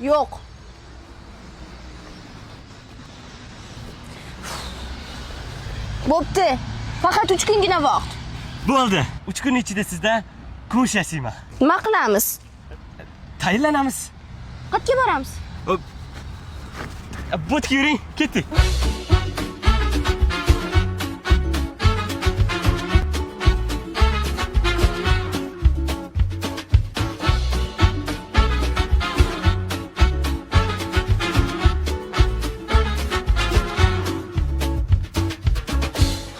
Yo'q. Bo'pti. Faqat 3 kungina vaqt. Bo'ldi. 3 kun ichida sizdan kumush yasayman. Nima qilamiz? Tayinlanamiz. Qayerga boramiz? Bo'tga yuring, ketdik.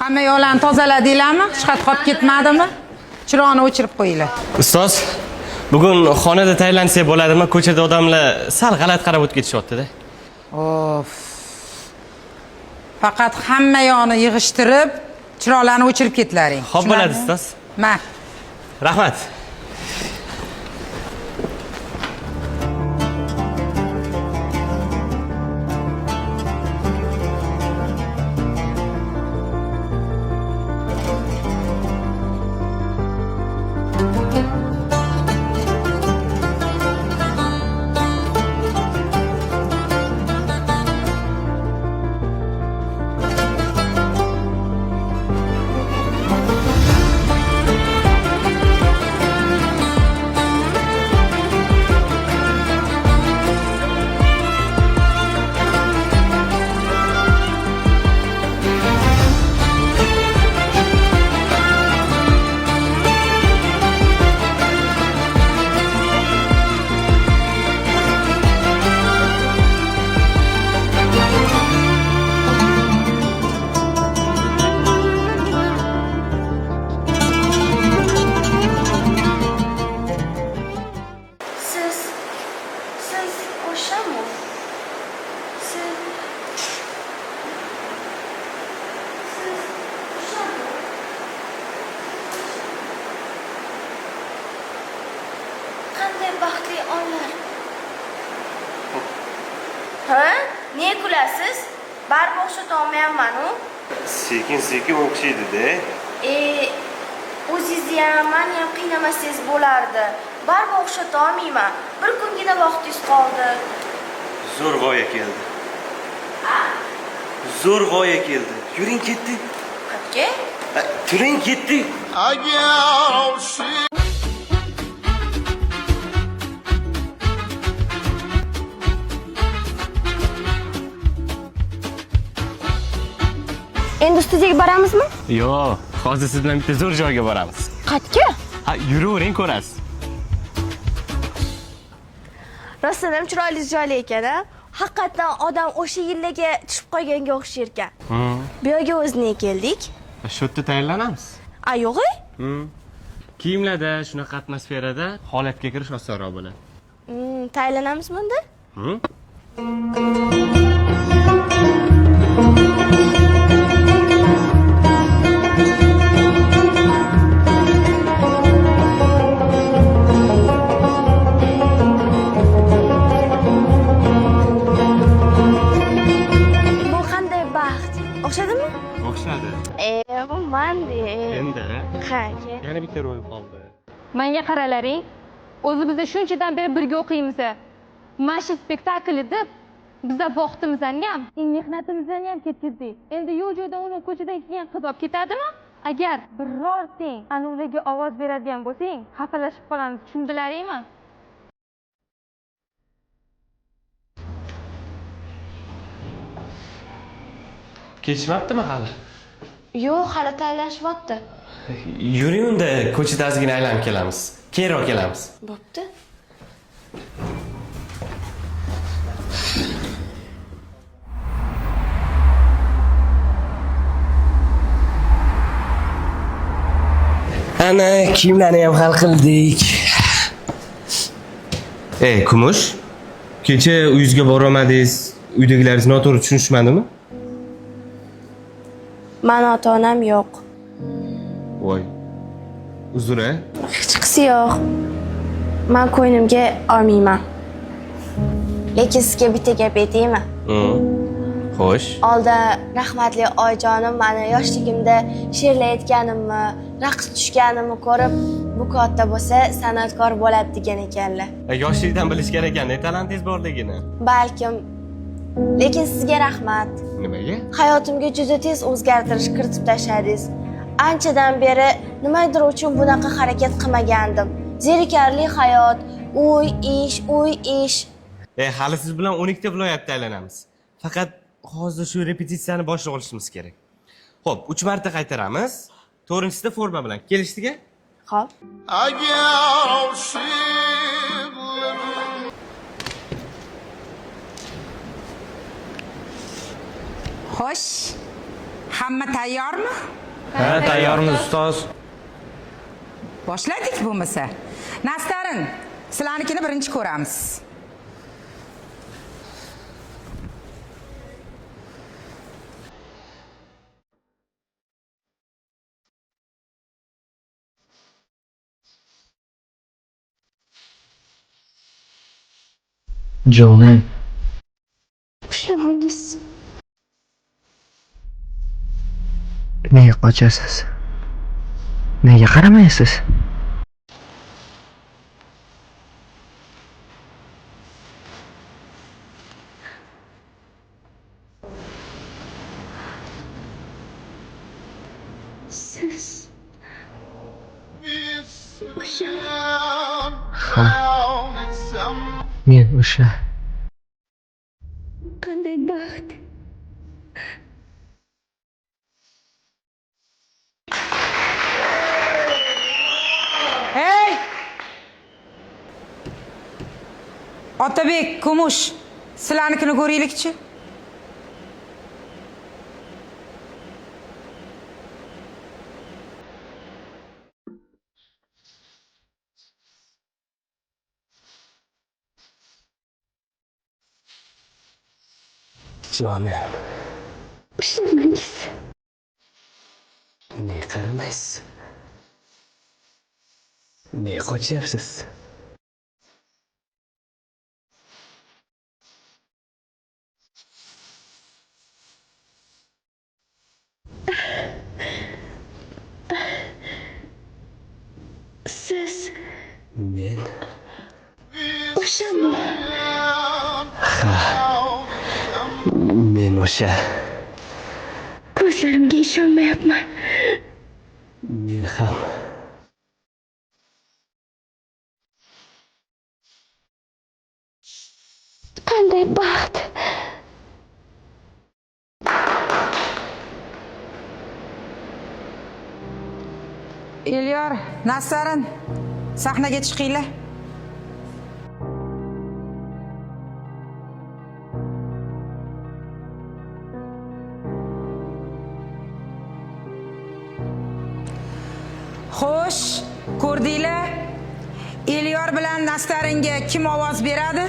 Hamma yo'llarni tozaladinglarmi? Hech qat qolib ketmadimi? Chiroqni o'chirib qo'yinglar. Ustoz, bugun xonada tayinlansak bo'ladimi? Ko'chada odamlar sal g'alati qarab o'tib ketishyapti-da. Of. Faqat hamma yo'qni yig'ishtirib, chiroqlarni o'chirib ketlaring. Xo'p bo'ladi, ustoz. Ma. Rahmat. Siz o'shami? Siz o'shami? Qanday baxtli onlar. Ha? Niye kulasiz? Baribir o'xshata olmayapman-ku. Sekin o'xshaydi-da. O'zingizni ham meni ham qiynamasangiz bo'lardi. Baribir o'xshata olmayman. Bir kungina vaqtingiz qoldi. Zo'r g'oya keldi. Zo'r g'oya keldi. Yuring ketdik. Qayerga? Turing ketdik. Endi studiyaga boramizmi? Yo'q, hozir siz bilan bitta zo'r joyga boramiz. Qayerga? Yuravering, ko'rasiz. Rostdan ham chiroyli joy ekan-a. Haqiqatan odam o'sha yillarga tushib qolganga o'xshar ekan. Bu yerga o'zine keldik. Shu yerda tayyorlanamiz. Yo'g'i? Kiyimlarda, shunaqa atmosferada holatga kirish osonroq bo'ladi. Tayyorlanamizmi unda? O'xshadimi? O'xshadi. Bu mandi. Endi Qancha? yana bitta ro'y qoldi. Menga qaralaring. O'zimizda shunchadan beri birga o'qiymiz. Mana shu spektaklni deb bizda vaqtimizni ham, mehnatimizni ham ketkizdik. Endi yo'q joyda uni ko'chadan kelgan qiz olib ketadimi? Agar birortang ana ularga ovoz beradigan bo'lsang, xafalashib qolamiz. Tushundilaringmi? Kechmabdimi hali? Yo'q, hali tayyorlashyapti. Yuring unda, ko'chada ozgina aylanib kelamiz. Keyinroq kelamiz. Bo'pti. Ana kiyimlarni ham hal qildik. Kumush, kecha uyingizga borolmadingiz. Uydagilaringiz noto'g'ri tushunishmadimi? Mani ota-onam yo'q. Voy. Uzr-a? Hech qisi yo'q. Men ko'nglimga olmayman. Lekin sizga bitta gap aytaymi? Xo'sh. Oldin rahmatli oyijonim meni yoshligimda she'rlar aytganimni, raqs tushganimni ko'rib bu katta bo'lsa san'atkor bo'ladi degan ekanlar. Yoshlikdan bilish kerak ekan, talantingiz borligini. Balkim. Lekin sizga rahmat. Nimaga? Hayotimga juda tez o'zgartirish kiritib tashladingiz. Anchadan beri nimadir uchun bunaqa harakat qilmagandim. Zerikarli hayot, uy, ish. Hali siz bilan 12 ta viloyatda aylanamiz. Faqat hozir shu repetitsiyani boshlab olishimiz kerak. Xo'p, 3 marta qaytaramiz. 4-chisida forma bilan. Kelishdiki? Xo'p. Xo'sh. Hamma tayyormi? Ha, tayyormiz ustoz. Boshladik bo'lmasa. Nastarin, sizlarnikini birinchi ko'ramiz. Jonim. Ushlamangiz. Nega qochasiz? Nega qaramaysiz? Siz Men o'sha qanday baxt. Hey! Otabek, Kumush, sizlarnikini ko'raylikchi. jonim. Ushlamangiz. Ne qaramaysiz? Ne qochyapsiz? Siz Men o'shami? men o'sha. Ko'zlarimga ishonmayapman. Men ham Qanday baxt. Elyor, Nastarin, sahnaga chiqinglar. Xo'sh, ko'rdinglar? Elyor bilan Nastaringa kim ovoz beradi?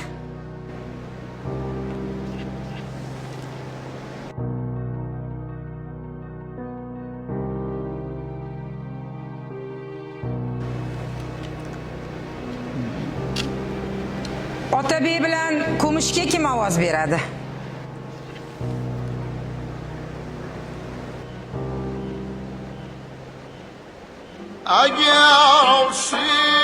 Otabek bilan Kumushga kim ovoz beradi? I get all shit.